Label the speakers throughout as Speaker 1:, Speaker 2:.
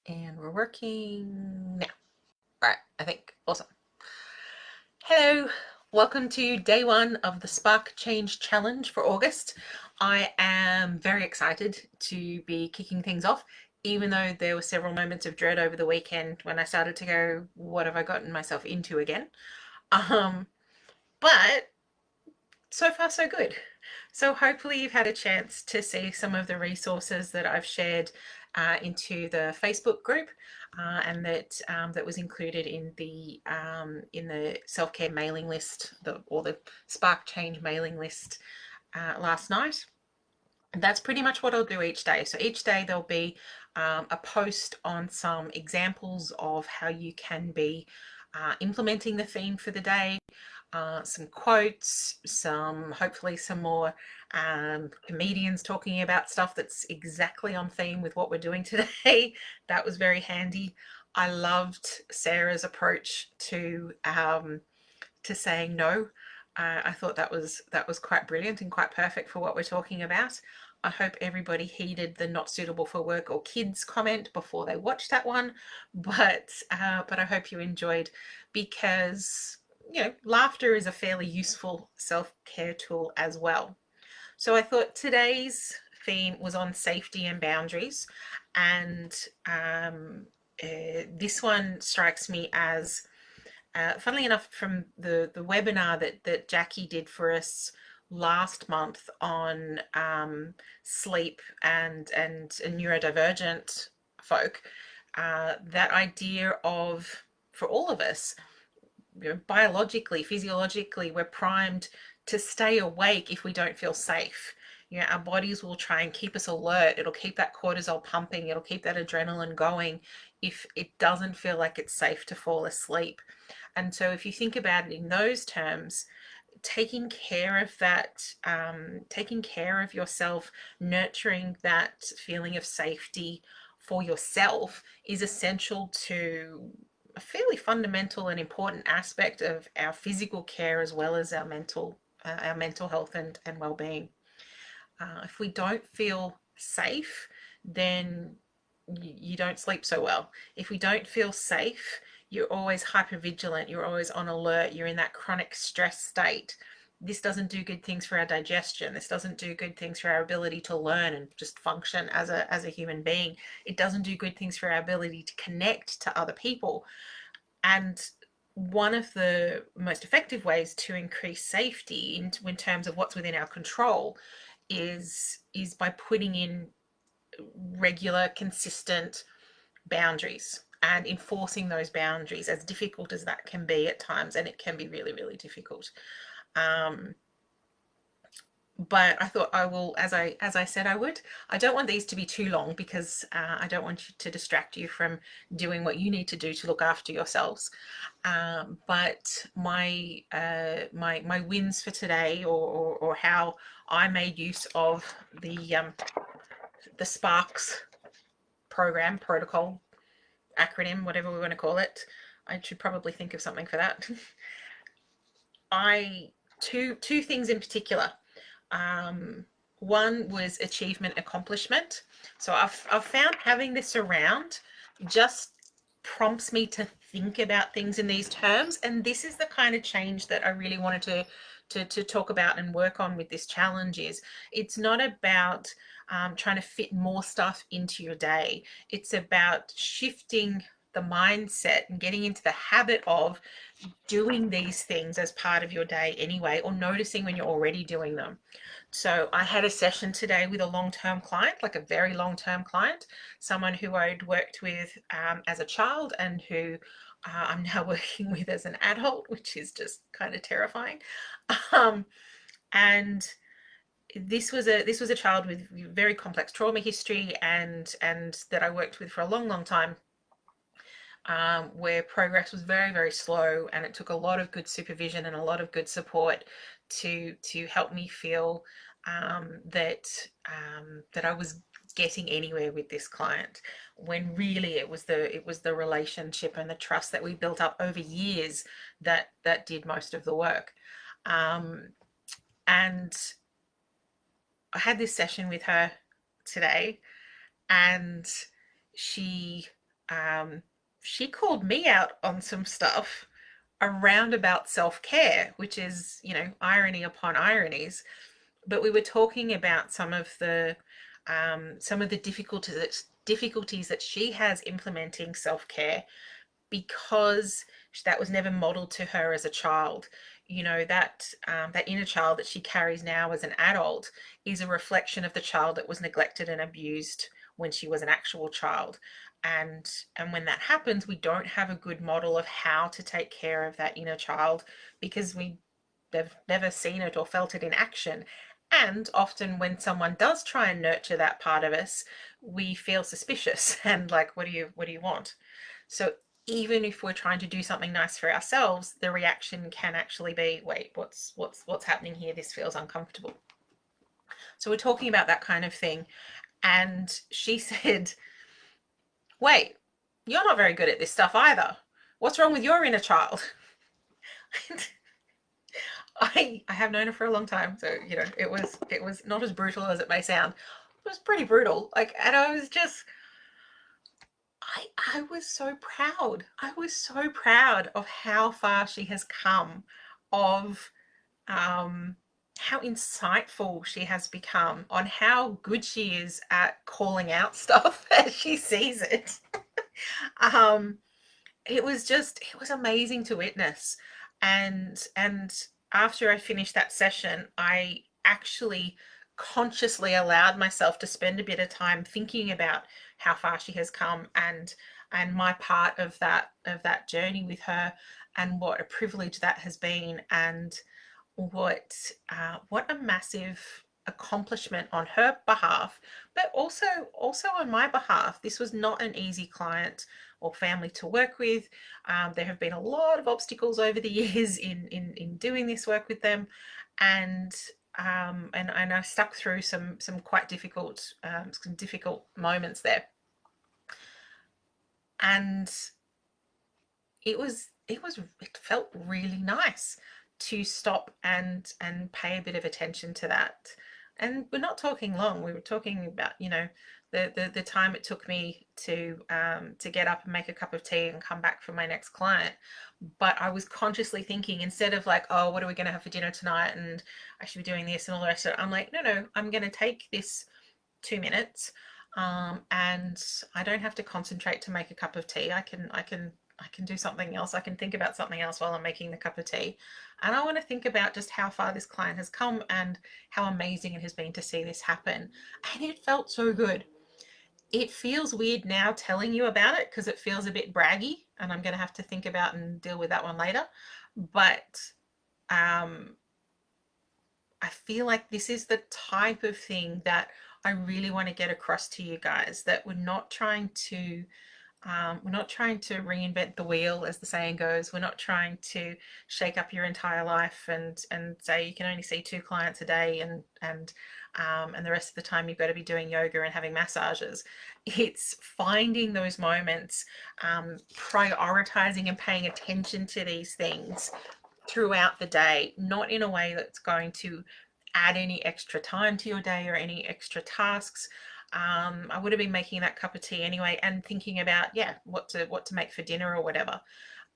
Speaker 1: And we're working now. Right, I think. Awesome. Hello, welcome to day one of the Spark Change Challenge for August. I am very excited to be kicking things off, even though there were several moments of dread over the weekend when I started to go, what have I gotten myself into again? Um, but so far so good. So hopefully you've had a chance to see some of the resources that I've shared into the Facebook group, and that was included in the self care mailing list, or the Spark Change mailing list last night. And that's pretty much what I'll do each day. So each day there'll be a post on some examples of how you can be implementing the theme for the day, some quotes, hopefully some more comedians talking about stuff that's exactly on theme with what we're doing today. That was very handy. I loved Sarah's approach to saying no. I thought that was quite brilliant and quite perfect for what we're talking about. I hope everybody heeded the not suitable for work or kids comment before they watched that one, but I hope you enjoyed, because laughter is a fairly useful self-care tool as well. So I thought today's theme was on safety and boundaries, and this one strikes me as funnily enough, from the webinar that Jackie did for us last month on sleep and neurodivergent folk, that idea of, for all of us, biologically, physiologically, we're primed to stay awake if we don't feel safe. Our bodies will try and keep us alert. It'll keep that cortisol pumping. It'll keep that adrenaline going if it doesn't feel like it's safe to fall asleep. And so if you think about it in those terms, taking care of that, taking care of yourself, nurturing that feeling of safety for yourself is essential to a fairly fundamental and important aspect of our physical care, as well as our mental health and well-being. If we don't feel safe, then you don't sleep so well. If we don't feel safe, you're always hyper vigilant, you're always on alert, you're in that chronic stress state. This doesn't do good things for our digestion. This doesn't do good things for our ability to learn and just function as a human being. It doesn't do good things for our ability to connect to other people. And one of the most effective ways to increase safety in terms of what's within our control is by putting in regular, consistent boundaries and enforcing those boundaries, as difficult as that can be at times, and it can be really, really difficult. Um, but I thought I will, as I said I would. I don't want these to be too long, because I don't want you to distract you from doing what you need to do to look after yourselves. But my wins for today, or how I made use of the Sparks program, protocol, acronym, whatever we want to call it. I should probably think of something for that. I two things in particular. Um, One was achievement accomplishment. So I've found having this around just prompts me to think about things in these terms, and this is the kind of change that I really wanted to talk about and work on with this challenge. Is it's not about trying to fit more stuff into your day. It's about shifting the mindset and getting into the habit of doing these things as part of your day anyway, or noticing when you're already doing them. So I had a session today with a long-term client, like a very long-term client, someone who I'd worked with as a child, and who I'm now working with as an adult, which is just kind of terrifying. Um, and this was a child with very complex trauma history, and that I worked with for a long, long time, where progress was very, very slow, and it took a lot of good supervision and a lot of good support to help me feel that I was getting anywhere with this client, when really it was the relationship and the trust that we built up over years that did most of the work. Um, and I had this session with her today, and she she called me out on some stuff around about self-care, which is, irony upon ironies. But we were talking about some of the difficulties that she has implementing self-care, because that was never modeled to her as a child. That inner child that she carries now as an adult is a reflection of the child that was neglected and abused when she was an actual child. And when that happens, we don't have a good model of how to take care of that inner child, because they've never seen it or felt it in action. And often when someone does try and nurture that part of us, we feel suspicious and like, what do you want? So even if we're trying to do something nice for ourselves, the reaction can actually be, wait, what's happening here? This feels uncomfortable. So we're talking about that kind of thing. And she said, wait, you're not very good at this stuff either. What's wrong with your inner child? I have known her for a long time, so it was not as brutal as it may sound. It was pretty brutal. And I was just, I was so proud. I was so proud of how far she has come, of um, how insightful she has become, on how good she is at calling out stuff as she sees it. um, it was amazing to witness. And after I finished that session, I actually consciously allowed myself to spend a bit of time thinking about how far she has come, and my part of that journey with her, and what a privilege that has been, and what a massive accomplishment on her behalf, but also on my behalf. This was not an easy client or family to work with. There have been a lot of obstacles over the years in doing this work with them, and I stuck through some quite difficult moments there, and it felt really nice to stop and pay a bit of attention to that. And we're not talking long. We were talking about, the time it took me to get up and make a cup of tea and come back for my next client. But I was consciously thinking, instead of like, oh, what are we going to have for dinner tonight, and I should be doing this and all the rest of it, I'm like, no, I'm going to take this 2 minutes, and I don't have to concentrate to make a cup of tea. I can do something else. I can think about something else while I'm making the cup of tea. And I want to think about just how far this client has come and how amazing it has been to see this happen. And it felt so good. It feels weird now telling you about it, because it feels a bit braggy, and I'm going to have to think about and deal with that one later. But um, I feel like this is the type of thing that I really want to get across to you guys, that we're not trying to reinvent the wheel, as the saying goes. We're not trying to shake up your entire life and say you can only see 2 clients a day, and the rest of the time you've got to be doing yoga and having massages. It's finding those moments, prioritizing and paying attention to these things throughout the day, not in a way that's going to add any extra time to your day or any extra tasks. I would have been making that cup of tea anyway and thinking about, yeah, what to make for dinner or whatever.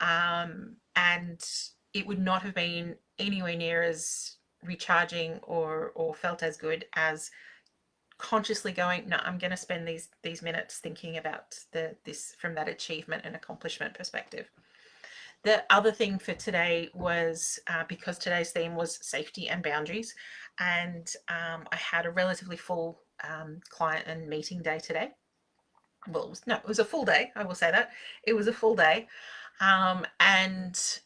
Speaker 1: And it would not have been anywhere near as recharging or felt as good as consciously going, no, I'm going to spend these minutes thinking about this from that achievement and accomplishment perspective. The other thing for today was, because today's theme was safety and boundaries, and I had a relatively full client and meeting day today. Well, it was a full day. I will say that it was a full day, and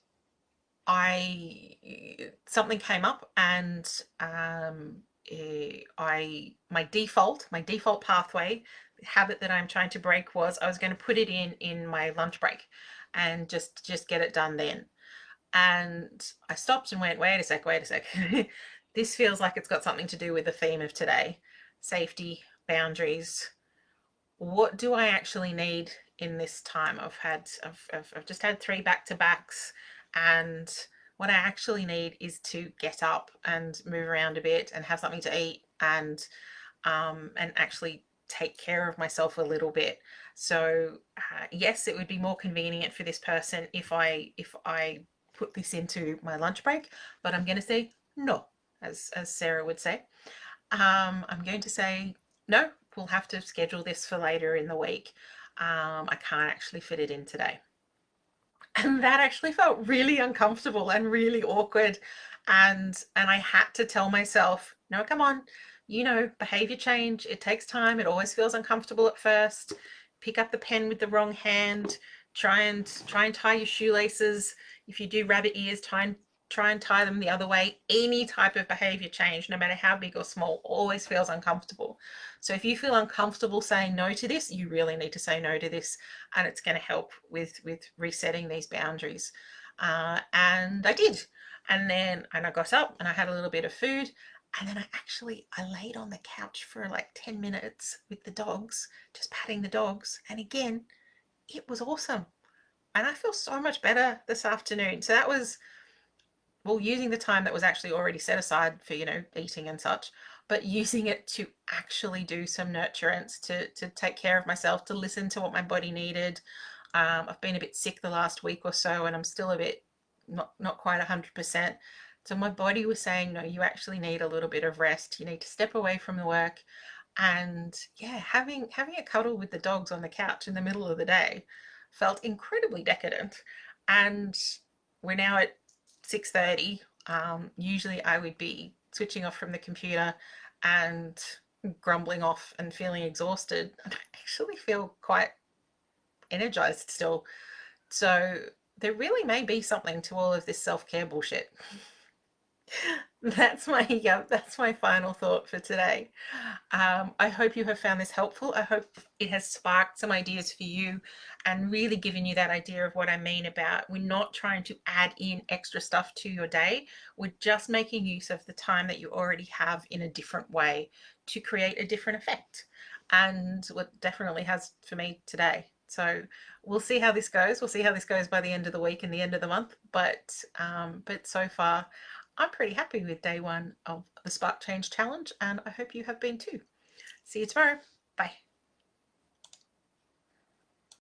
Speaker 1: I something came up, and my default pathway habit that I'm trying to break was, I was going to put it in my lunch break and just get it done then. And I stopped and went, wait a sec. This feels like it's got something to do with the theme of today: safety, boundaries. What do I actually need in this time? I've just had 3 back-to-backs, and what I actually need is to get up and move around a bit and have something to eat, and actually take care of myself a little bit. So yes, it would be more convenient for this person if I put this into my lunch break, but I'm going to say no, as Sarah would say. I'm going to say no. We'll have to schedule this for later in the week. I can't actually fit it in today. And that actually felt really uncomfortable and really awkward, and I had to tell myself, no, come on, behavior change, it takes time, it always feels uncomfortable at first. Pick up the pen with the wrong hand, try and tie your shoelaces. If you do rabbit ears, try and tie them the other way. Any type of behavior change, no matter how big or small, always feels uncomfortable. So if you feel uncomfortable saying no to this, you really need to say no to this, and it's going to help with resetting these boundaries. And I did. And I got up and I had a little bit of food, and then I laid on the couch for like 10 minutes with the dogs, just patting the dogs, and again, it was awesome. And I feel so much better this afternoon. So that was, well, using the time that was actually already set aside for, eating and such, but using it to actually do some nurturance, to take care of myself, to listen to what my body needed. I've been a bit sick the last week or so, and I'm still a bit not quite 100%. So my body was saying, no, you actually need a little bit of rest. You need to step away from the work. And yeah, having a cuddle with the dogs on the couch in the middle of the day felt incredibly decadent. And we're now at 6:30. Usually I would be switching off from the computer and grumbling off and feeling exhausted. And I actually feel quite energized still. So there really may be something to all of this self-care bullshit. That's my final thought for today. I hope you have found this helpful. I hope it has sparked some ideas for you and really given you that idea of what I mean about, we're not trying to add in extra stuff to your day. We're just making use of the time that you already have in a different way to create a different effect. And what definitely has for me today. So we'll see how this goes. We'll see how this goes by the end of the week and the end of the month. But so far, I'm pretty happy with day one of the Spark Change Challenge, and I hope you have been too. See you tomorrow. Bye.